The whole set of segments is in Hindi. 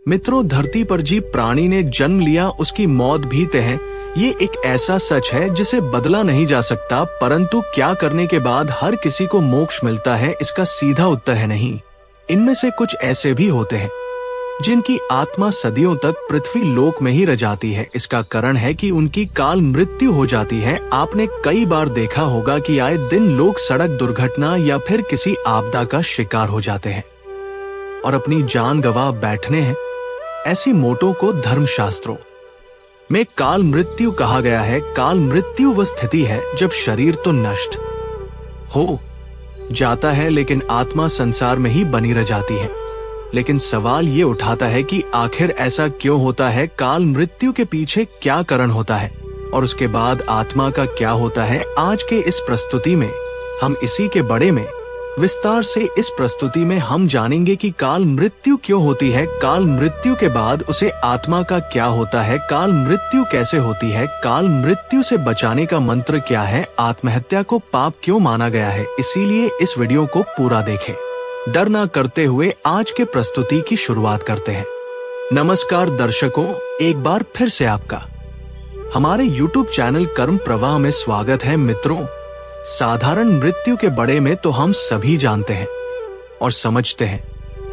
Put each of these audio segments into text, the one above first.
मित्रों, धरती पर जी प्राणी ने जन्म लिया उसकी मौत भी तय है। ये एक ऐसा सच है जिसे बदला नहीं जा सकता, परंतु क्या करने के बाद हर किसी को मोक्ष मिलता है, इसका सीधा उत्तर है नहीं। इनमें से कुछ ऐसे भी होते हैं जिनकी आत्मा सदियों तक पृथ्वी लोक में ही रह जाती है। इसका कारण है कि उनकी काल मृत्यु हो जाती है। आपने कई बार देखा होगा कि आए दिन लोग सड़क दुर्घटना या फिर किसी आपदा का शिकार हो जाते हैं और अपनी जान गंवा बैठने हैं। ऐसी मौतों को धर्मशास्त्रों में काल मृत्यु कहा गया है। काल मृत्यु वह स्थिति है जब शरीर तो नष्ट हो जाता है लेकिन आत्मा संसार में ही बनी रह जाती है। लेकिन सवाल ये उठाता है कि आखिर ऐसा क्यों होता है? काल मृत्यु के पीछे क्या कारण होता है और उसके बाद आत्मा का क्या होता है? आज के इस प्रस्तुति में हम इसी के बारे में विस्तार से इस प्रस्तुति में हम जानेंगे कि काल मृत्यु क्यों होती है, काल मृत्यु के बाद उसे आत्मा का क्या होता है, काल मृत्यु कैसे होती है, काल मृत्यु से बचाने का मंत्र क्या है, आत्महत्या को पाप क्यों माना गया है। इसीलिए इस वीडियो को पूरा देखें। डर ना करते हुए आज के प्रस्तुति की शुरुआत करते हैं। नमस्कार दर्शकों, एक बार फिर से आपका हमारे YouTube चैनल कर्म प्रवाह में स्वागत है। मित्रों, साधारण मृत्यु के बारे में तो हम सभी जानते हैं और समझते हैं,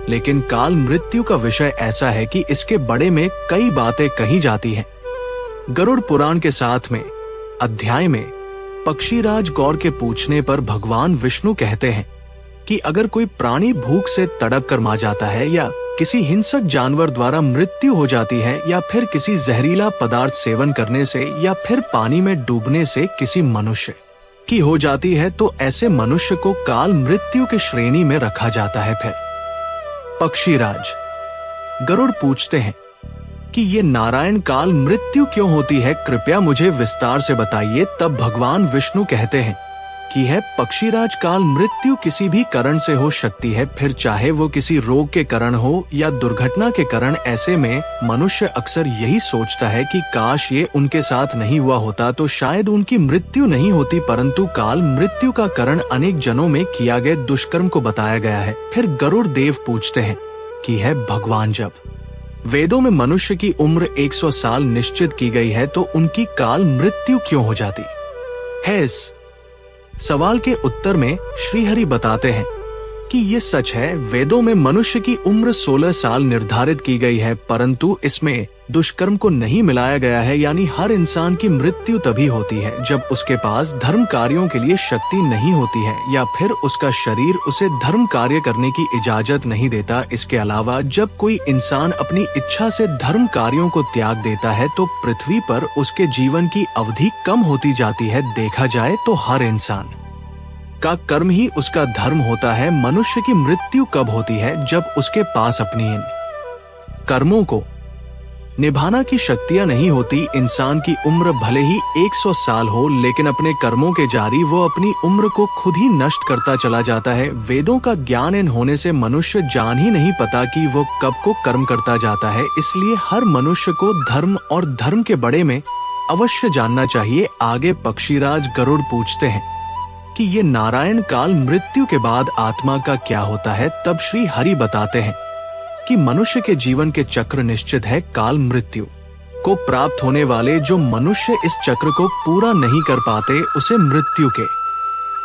लेकिन काल मृत्यु का विषय ऐसा है कि इसके बारे में कई बातें कही जाती हैं। गरुड़ पुराण के साथ में अध्याय में पक्षीराज गौर के पूछने पर भगवान विष्णु कहते हैं कि अगर कोई प्राणी भूख से तड़प कर मार जाता है या किसी हिंसक जानवर द्वारा मृत्यु हो जाती है या फिर किसी जहरीला पदार्थ सेवन करने से या फिर पानी में डूबने से किसी मनुष्य की हो जाती है, तो ऐसे मनुष्य को काल मृत्यु की श्रेणी में रखा जाता है। फिर पक्षीराज गरुड़ पूछते हैं कि ये नारायण काल मृत्यु क्यों होती है, कृपया मुझे विस्तार से बताइए। तब भगवान विष्णु कहते हैं कि है पक्षीराज, काल मृत्यु किसी भी कारण से हो सकती है, फिर चाहे वो किसी रोग के कारण हो या दुर्घटना के कारण। ऐसे में मनुष्य अक्सर यही सोचता है कि काश ये उनके साथ नहीं हुआ होता तो शायद उनकी मृत्यु नहीं होती, परंतु काल मृत्यु का कारण अनेक जनों में किया गए दुष्कर्म को बताया गया है। फिर गरुड़ देव पूछते हैं कि है भगवान, जब वेदों में मनुष्य की उम्र 100 साल निश्चित की गई है तो उनकी काल मृत्यु क्यों हो जाती है? इस सवाल के उत्तर में श्री हरि बताते हैं कि ये सच है, वेदों में मनुष्य की उम्र 16 साल निर्धारित की गई है, परंतु इसमें दुष्कर्म को नहीं मिलाया गया है। यानी हर इंसान की मृत्यु तभी होती है जब उसके पास धर्म कार्यों के लिए शक्ति नहीं होती है या फिर उसका शरीर उसे धर्म कार्य करने की इजाजत नहीं देता। इसके अलावा जब कोई इंसान अपनी इच्छा से धर्म कार्यों को त्याग देता है तो पृथ्वी पर उसके जीवन की अवधि कम होती जाती है। देखा जाए तो हर इंसान का कर्म ही उसका धर्म होता है। मनुष्य की मृत्यु कब होती है? जब उसके पास अपनी इन कर्मों को निभाना की शक्तियां नहीं होती। इंसान की उम्र भले ही 100 साल हो, लेकिन अपने कर्मों के जारी वो अपनी उम्र को खुद ही नष्ट करता चला जाता है। वेदों का ज्ञान इन होने से मनुष्य जान ही नहीं पाता कि वो कब को कर्म करता जाता है। इसलिए हर मनुष्य को धर्म और धर्म के बारे में अवश्य जानना चाहिए। आगे पक्षीराज गरुड़ पूछते हैं कि ये नारायण काल मृत्यु के बाद आत्मा का क्या होता है? तब श्री हरि बताते हैं कि मनुष्य के जीवन के चक्र निश्चित है। काल मृत्यु को प्राप्त होने वाले जो मनुष्य इस चक्र को पूरा नहीं कर पाते, उसे मृत्यु के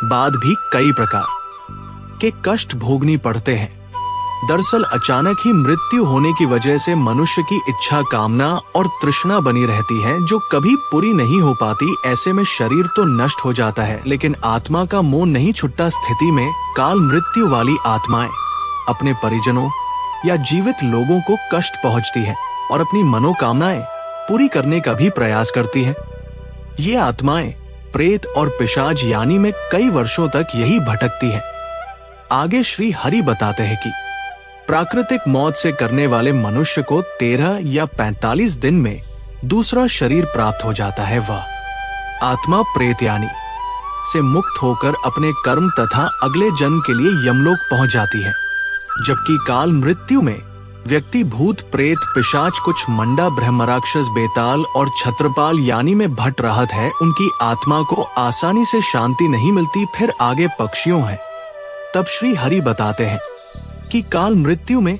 बाद भी कई प्रकार के कष्ट भोगनी पड़ते हैं। दरअसल अचानक ही मृत्यु होने की वजह से मनुष्य की इच्छा, कामना और तृष्णा बनी रहती है जो कभी पूरी नहीं हो पाती। ऐसे में शरीर तो नष्ट हो जाता है लेकिन आत्मा का मोह नहीं छुटता। स्थिति में काल मृत्यु वाली आत्माएं अपने परिजनों या जीवित लोगों को कष्ट पहुंचती है और अपनी मनोकामनाएं पूरी करने का भी प्रयास करती है। ये आत्माएं प्रेत और पिशाच यानी में कई वर्षों तक यही भटकती है। आगे श्री हरि बताते हैं कि प्राकृतिक मौत से करने वाले मनुष्य को 13 या 45 दिन में दूसरा शरीर प्राप्त हो जाता है। वह आत्मा प्रेत यानी से मुक्त होकर अपने कर्म तथा अगले जन्म के लिए यमलोक पहुंच जाती है। जबकि काल मृत्यु में व्यक्ति भूत, प्रेत, पिशाच, कुछ मंडा, ब्रह्मराक्षस, बेताल और छत्रपाल यानी में भट रहत है। उनकी आत्मा को आसानी से शांति नहीं मिलती। फिर आगे पक्षियों है। तब श्री हरि बताते हैं कि काल मृत्यु में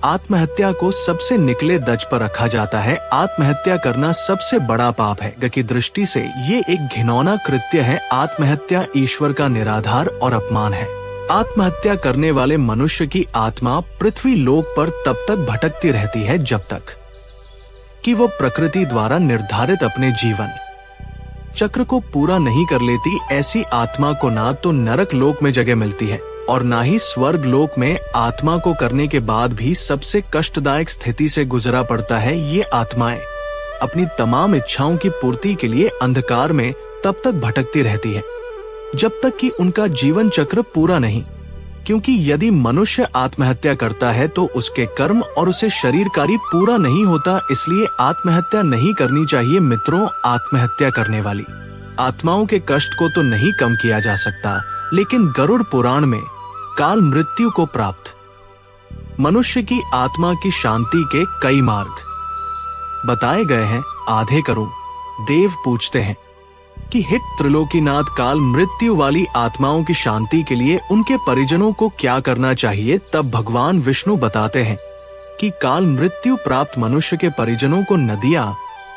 आत्महत्या को सबसे निकले दज पर रखा जाता है। आत्महत्या करना सबसे बड़ा पाप है। की दृष्टि से ये एक घिनौना कृत्य है। आत्महत्या ईश्वर का निराधार और अपमान है। आत्महत्या करने वाले मनुष्य की आत्मा पृथ्वी लोक पर तब तक भटकती रहती है जब तक कि वो प्रकृति द्वारा निर्धारित अपने जीवन चक्र को पूरा नहीं कर लेती। ऐसी आत्मा को ना तो नरक लोक में जगह मिलती है और ना ही स्वर्ग लोक में। आत्मा को करने के बाद भी सबसे कष्टदायक स्थिति से गुजरा पड़ता है। ये आत्माएं अपनी तमाम इच्छाओं की पूर्ति के लिए अंधकार में तब तक भटकती रहती है जब तक कि उनका जीवन चक्र पूरा नहीं। क्योंकि यदि मनुष्य आत्महत्या करता है तो उसके कर्म और उसे शरीर कार्य पूरा नहीं होता, इसलिए आत्महत्या नहीं करनी चाहिए। मित्रों, आत्महत्या करने वाली आत्माओं के कष्ट को तो नहीं कम किया जा सकता, लेकिन गरुड़ पुराण में काल मृत्यु को प्राप्त मनुष्य की आत्मा की शांति के कई मार्ग बताए गए हैं। आधे करुण देव पूछते हैं कि हे त्रिलोकीनाथ, काल मृत्यु वाली आत्माओं की शांति के लिए उनके परिजनों को क्या करना चाहिए? तब भगवान विष्णु बताते हैं कि काल मृत्यु प्राप्त मनुष्य के परिजनों को नदियां,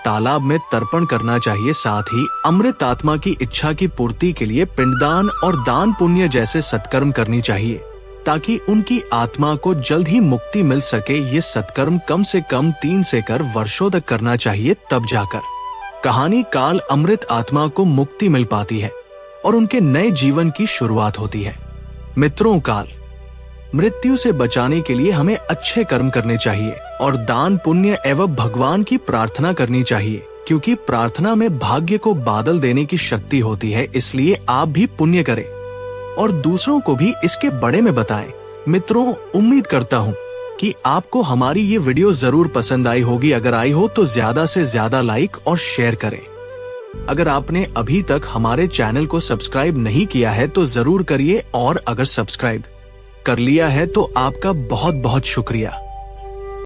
तालाब में तर्पण करना चाहिए। साथ ही अमृत आत्मा की इच्छा की पूर्ति के लिए पिंडदान और दान पुण्य जैसे सत्कर्म करनी चाहिए, ताकि उनकी आत्मा को जल्द ही मुक्ति मिल सके। ये सत्कर्म कम से कम 3 से कर वर्षों तक करना चाहिए, तब जाकर कहानी काल अमृत आत्मा को मुक्ति मिल पाती है और उनके नए जीवन की शुरुआत होती है। मित्रों, काल मृत्यु से बचाने के लिए हमें अच्छे कर्म करने चाहिए और दान पुण्य एवं भगवान की प्रार्थना करनी चाहिए, क्योंकि प्रार्थना में भाग्य को बादल देने की शक्ति होती है। इसलिए आप भी पुण्य करें और दूसरों को भी इसके बारे में बताएं। मित्रों, उम्मीद करता हूँ कि आपको हमारी ये वीडियो जरूर पसंद आई होगी। अगर आई हो तो ज्यादा से ज्यादा लाइक और शेयर करें। अगर आपने अभी तक हमारे चैनल को सब्सक्राइब नहीं किया है तो जरूर करिए, और अगर सब्सक्राइब कर लिया है तो आपका बहुत बहुत शुक्रिया।